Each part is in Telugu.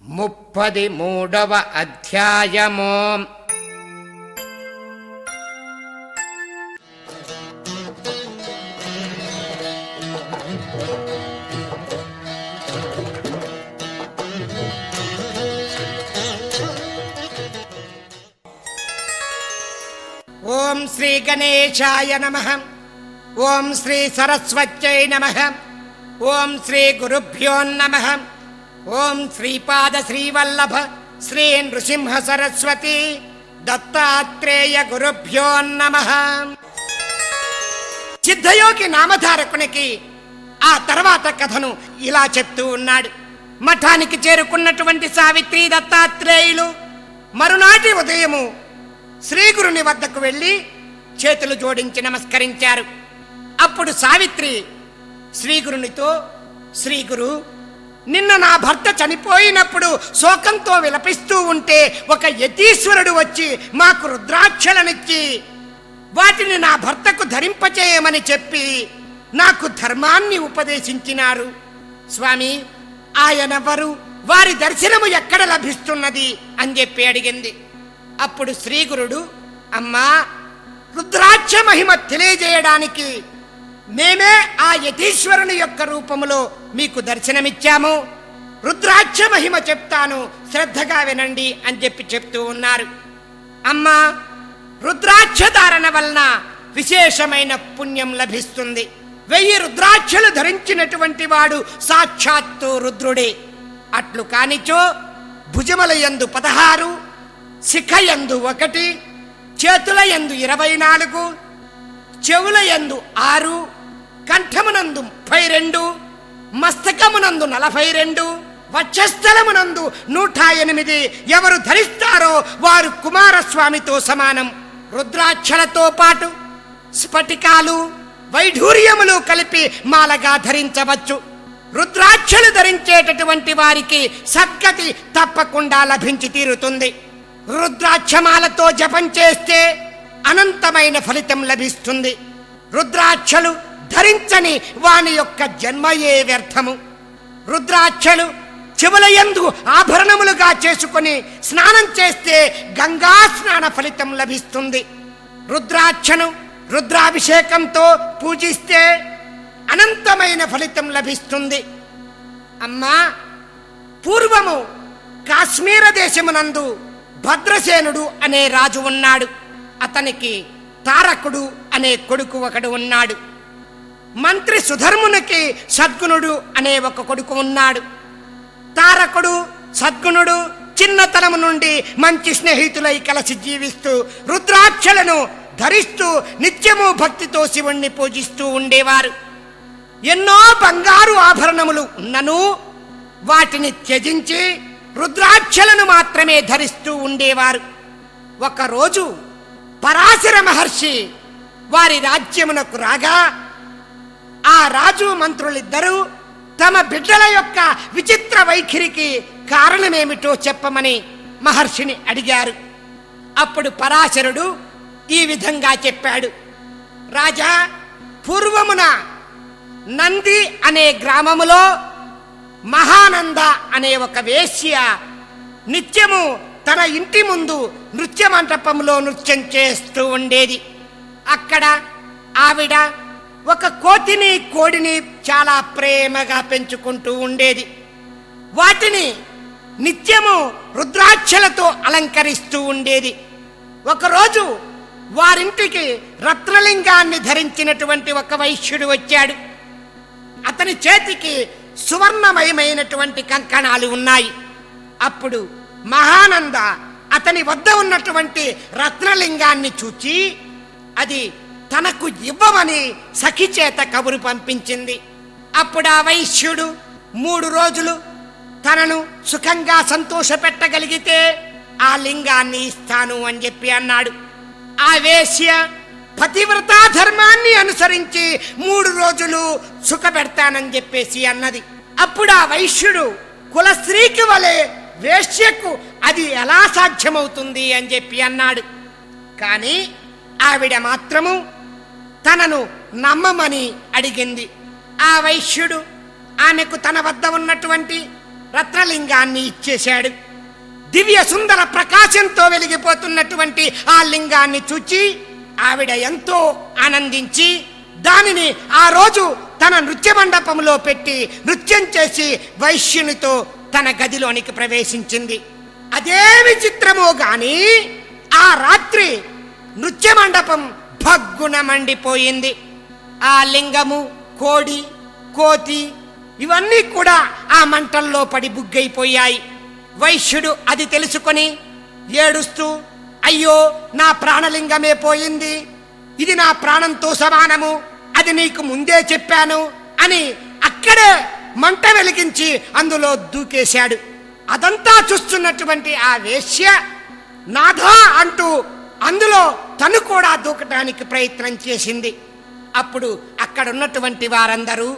33వ అధ్యాయము. ఓం శ్రీ గణేశాయ నమః. ఓం శ్రీ సరస్వత్యై నమః. ఓం శ్రీ గురుభ్యో నమః. ఓం శ్రీపాద శ్రీవల్లభ శ్రీ నృసింహ సరస్వతి దత్తాత్రేయ గురుభ్యో నమః. సిద్ధయోగి నామధారకునికి ఆ తర్వాత కథను ఇలా చెప్తూ ఉన్నాడు. మఠానికి చేరుకున్నటువంటి సావిత్రి దత్తాత్రేయులు మరునాటి ఉదయము శ్రీగురుని వద్దకు వెళ్ళి చేతులు జోడించి నమస్కరించారు. అప్పుడు సావిత్రి శ్రీగురునితో, శ్రీగురు, నిన్న నా భర్త చనిపోయినప్పుడు శోకంతో విలపిస్తూ ఉంటే ఒక యతీశ్వరుడు వచ్చి మాకు రుద్రాక్షలనిచ్చి వాటిని నా భర్తకు ధరింపచేయమని చెప్పి నాకు ధర్మాన్ని ఉపదేశించినారు. స్వామి, ఆయనెవరు? వారి దర్శనము ఎక్కడ లభిస్తున్నది అని చెప్పి అడిగింది. అప్పుడు శ్రీగురుడు, అమ్మా, రుద్రాక్ష మహిమ తెలియజేయడానికి మేమే ఆ యతీశ్వరుని యొక్క రూపములో మీకు దర్శనమిచ్చాము. రుద్రాక్ష మహిమ చెప్తాను, శ్రద్ధగా వినండి అని చెప్పి చెప్తూ ఉన్నారు. అమ్మా, రుద్రాక్ష ధారణ వలన విశేషమైన పుణ్యం లభిస్తుంది. 1000 రుద్రాక్షలు ధరించినటువంటి వాడు సాక్షాత్తు రుద్రుడే. అట్లు కానిచో భుజముల యందు 16, శిఖ యందు 1, చేతుల యందు 24, చెవుల యందు 6, కంఠమునందు 32, మస్తకమునందు 42, వక్షస్థలమునందు 108 ఎవరు ధరిస్తారో వారు కుమారస్వామితో సమానం. రుద్రాక్షలతో పాటు స్ఫటికాలు, వైఢూర్యములు కలిపి మాలగా ధరించవచ్చు. రుద్రాక్షలు ధరించేటటువంటి వారికి సద్గతి తప్పకుండా లభించి తీరుతుంది. రుద్రాక్షమాలతో జపం చేస్తే అనంతమైన ఫలితం లభిస్తుంది. రుద్రాక్షలు ధరించని వాని యొక్క జన్మయే వ్యర్థము. రుద్రాక్షలు చెవులయందు ఆభరణములుగా చేసుకొని స్నానం చేస్తే గంగా స్నాన ఫలితం లభిస్తుంది. రుద్రాక్షను రుద్రాభిషేకంతో పూజిస్తే అనంతమైన ఫలితం లభిస్తుంది. అమ్మా, పూర్వము కాశ్మీర దేశమునందు భద్రసేనుడు అనే రాజు ఉన్నాడు. అతనికి తారకుడు అనే కొడుకు ఒకడు ఉన్నాడు. మంత్రి సుధర్మునికి సద్గుణుడు అనే ఒక కొడుకు ఉన్నాడు. తారకుడు, సద్గుణుడు చిన్నతనము నుండి మంచి స్నేహితులై కలిసి జీవిస్తూ రుద్రాక్షలను ధరిస్తూ నిత్యము భక్తితో శివుణ్ణి పూజిస్తూ ఉండేవారు. ఎన్నో బంగారు ఆభరణములు ఉన్నను వాటిని త్యజించి రుద్రాక్షలను మాత్రమే ధరిస్తూ ఉండేవారు. ఒకరోజు పరాశర మహర్షి వారి రాజ్యమునకు రాగా ఆ రాజు మంత్రులిద్దరూ తమ బిడ్డల యొక్క విచిత్ర వైఖరికి కారణమేమిటో చెప్పమని మహర్షిని అడిగారు. అప్పుడు పరాశరుడు ఈ విధంగా చెప్పాడు. రాజా, పూర్వమున నంది అనే గ్రామములో మహానంద అనే ఒక వేశ్య నిత్యము తన ఇంటి ముందు నృత్య మంటపంలో నృత్యం చేస్తూ ఉండేది. అక్కడ ఆవిడ ఒక కోతిని, కోడిని చాలా ప్రేమగా పెంచుకుంటూ ఉండేది. వాటిని నిత్యము రుద్రాక్షలతో అలంకరిస్తూ ఉండేది. ఒకరోజు వారింటికి రత్నలింగాన్ని ధరించినటువంటి ఒక వైశ్యుడు వచ్చాడు. అతని చేతికి సువర్ణమయమైనటువంటి కంకణాలు ఉన్నాయి. అప్పుడు మహానంద అతని వద్ద ఉన్నటువంటి రత్నలింగాన్ని చూచి అది తనకు ఇవ్వమని సఖి చేత కబురు పంపించింది. అప్పుడు ఆ వైశ్యుడు 3 రోజులు తనను సుఖంగా సంతోషపెట్టగలిగితే ఆ లింగాన్ని ఇస్తాను అని చెప్పి అన్నాడు. ఆ వేశ్య పతివ్రతా ధర్మాన్ని అనుసరించి 3 రోజులు సుఖపెడతానని చెప్పేసి అన్నది. అప్పుడు ఆ వైశ్యుడు కులస్త్రీకి వలె వేశ్యకు అది ఎలా సాధ్యమవుతుంది అని చెప్పి అన్నాడు. కానీ ఆవిడ మాత్రము తనను నమ్మమని అడిగింది. ఆ వైశ్యుడు ఆమెకు తన వద్ద ఉన్నటువంటి రత్నలింగాన్ని ఇచ్చేశాడు. దివ్య సుందర ప్రకాశంతో వెలిగిపోతున్నటువంటి ఆ లింగాన్ని చూచి ఆవిడ ఎంతో ఆనందించి దానిని ఆ రోజు తన నృత్య మండపంలో పెట్టి నృత్యం చేసి వైశ్యునితో తన గదిలోనికి ప్రవేశించింది. అదే విచిత్రమో గాని ఆ రాత్రి నృత్య మండపం భగ్గున మండిపోయింది. ఆ లింగము, కోడి, కోతి ఇవన్నీ కూడా ఆ మంటల్లో పడి బుగ్గైపోయాయి. వైశ్యుడు అది తెలుసుకొని ఏడుస్తూ, అయ్యో నా ప్రాణలింగమే పోయింది, ఇది నా ప్రాణంతో సమానము, అది నీకు ముందే చెప్పాను అని అక్కడే మంట వెలిగించి అందులో దూకేశాడు. అదంతా చూస్తున్నటువంటి ఆ వేశ్య నాథా అంటూ అందులో తను కూడా దూకటానికి ప్రయత్నం చేసింది. అప్పుడు అక్కడున్నటువంటి వారందరూ,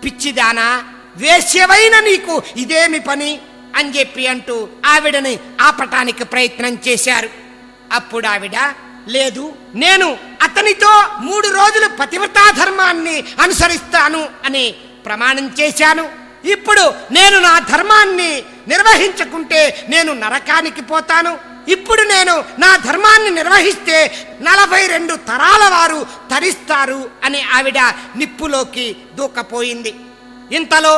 పిచ్చిదానా, వేశ్యవైన నీకు ఇదేమి పని అని చెప్పి అంటూ ఆవిడని ఆపటానికి ప్రయత్నం చేశారు. అప్పుడు ఆవిడ, లేదు, నేను అతనితో 3 రోజులు పతివ్రతా ధర్మాన్ని అనుసరిస్తాను అని ప్రమాణం చేశాను. ఇప్పుడు నేను నా ధర్మాన్ని నిర్వహించకుంటే నేను నరకానికి పోతాను. ఇప్పుడు నేను నా ధర్మాన్ని నిర్వహిస్తే 42 తరాల వారు తరిస్తారు అని ఆవిడ నిప్పులోకి దూకపోయింది. ఇంతలో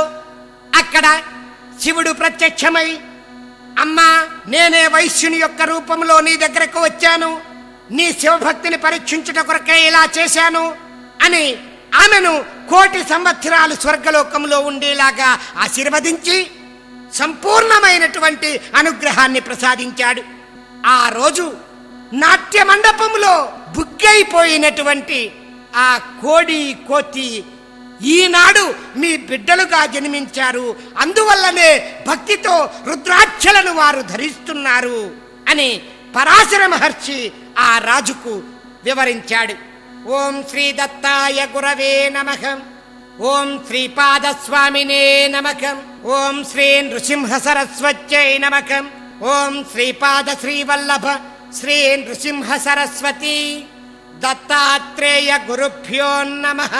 అక్కడ శివుడు ప్రత్యక్షమై, అమ్మా, నేనే వైశ్యుని యొక్క రూపంలో నీ దగ్గరకు వచ్చాను, నీ శివభక్తిని పరీక్షించుట కొరకే ఇలా చేశాను అని ఆమెను 1,000,000 సంవత్సరాలు స్వర్గలోకంలో ఉండేలాగా ఆశీర్వదించి సంపూర్ణమైనటువంటి అనుగ్రహాన్ని ప్రసాదించాడు. ఆ రోజు నాట్య మండపంలో బుగ్గైపోయినటువంటి ఆ కోడి, కోతి ఈనాడు మీ బిడ్డలుగా జన్మించారు, అందువల్లనే భక్తితో రుద్రాక్షలను వారు ధరిస్తున్నారు అని పరాశర మహర్షి ఆ రాజుకు వివరించాడు. ఓం శ్రీ దత్తాయ గురవే నమః. ఓం శ్రీపాదస్వామినే నమః. ఓం శ్రీ నృసింహ సరస్వత్యై నమః. ఓం శ్రీపాద శ్రీవల్లభ శ్రీ నృసింహ సరస్వతి దత్తాత్రేయ గురుభ్యో నమః.